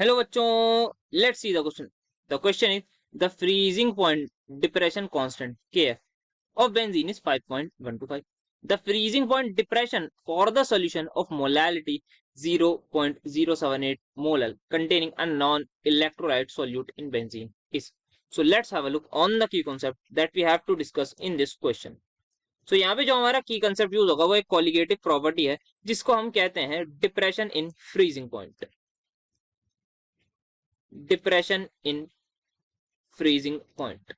Hello बच्चों, let's see the question. The question is the freezing point depression constant KF of benzene is 5.125. The freezing point depression for the solution of molality 0.078 molal containing a non-electrolyte solute in benzene is. So let's have a look on the key concept that we have to discuss in this question. So यहाँ पे जो हमारा की concept use होगा वो एक colligative property है जिसको हम कहते हैं depression in freezing point. Depression in freezing point.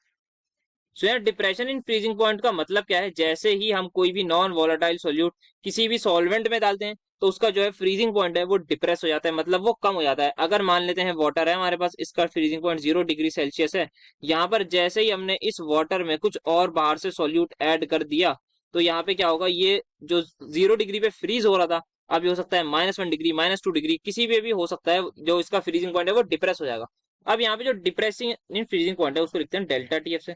So यार डिप्रेशन इन फ्रीजिंग पॉइंट का मतलब क्या है? जैसे ही हम कोई भी नॉन वोलेटाइल सॉल्यूट किसी भी सॉल्वेंट में डालते हैं तो उसका जो है फ्रीजिंग पॉइंट है वो डिप्रेस हो जाता है, मतलब वो कम हो जाता है। अगर मान लेते हैं वाटर है हमारे पास, इसका फ्रीजिंग पॉइंट 0 डिग्री सेल्सियस है। यहाँ पर जैसे ही हमने इस वाटर में कुछ और बाहर से सॉल्यूट ऐड कर दिया तो यहाँ पे क्या होगा, ये जो 0 डिग्री पे फ्रीज हो रहा था अभी हो सकता है -1 डिग्री -2 डिग्री किसी पे भी हो सकता है, जो इसका फ्रीजिंग पॉइंट है वो डिप्रेस हो जाएगा। अब यहाँ पे जो डिप्रेसिंग इन फ्रीजिंग पॉइंट है उसको लिखते हैं डेल्टा TF से।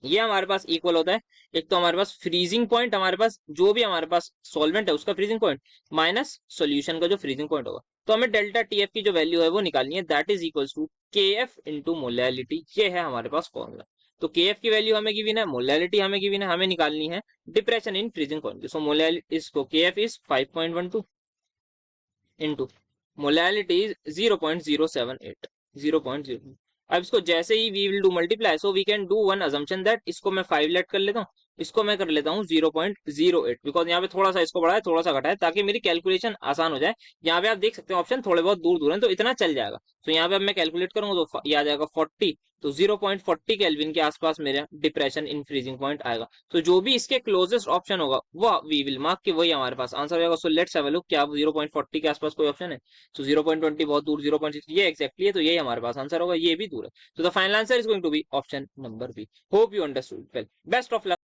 ये हमारे पास इक्वल होता है, एक तो हमारे पास फ्रीजिंग पॉइंट, हमारे पास जो भी हमारे पास सॉल्वेंट है उसका फ्रीजिंग पॉइंट माइनस सॉल्यूशन का जो फ्रीजिंग पॉइंट होगा। तो हमें डेल्टा TF की जो वैल्यू है वो निकालनी है, that is equals to KF into molality. ये है हमारे पास फॉर्मूला। तो KF की वैल्यू हमें गिवन है, मोलैलिटी हमें गिवन है, हमें निकालनी है depression in freezing point. So molality इसको KF is 5.12 into molality is 0.078 0.0। अब इसको जैसे ही we will do multiply, so we can do one assumption that इसको मैं 5 लेट कर लेता हूँ, इसको मैं कर लेता हूँ 0.08, बिकॉज यहाँ पे थोड़ा सा इसको बढ़ा है थोड़ा सा घटा है ताकि मेरी कैलकुलेशन आसान हो जाए। यहाँ पे आप देख सकते हैं ऑप्शन थोड़े बहुत दूर दूर हैं तो इतना चल जाएगा। तो यहाँ पे अब मैं कैलकुलेट करूंगा तो ये आ जाएगा 40, तो 0.40 केल्विन के आसपास मेरा डिप्रेशन इन फ्रीजिंग पॉइंट आएगा। तो जो भी इसके क्लोजेस्ट ऑप्शन होगा वो वी विल मार्क कि वही हमारे पास आंसर होगा। So let's have a look, क्या 0.40 के आसपास कोई ऑप्शन है? तो 0.20 बहुत दूर, 0.6 ये एक्जैक्टली है, तो यही हमारे पास आंसर होगा, ये भी दूर है। तो the final answer is going to be option number B. Hope you understood well, best of luck.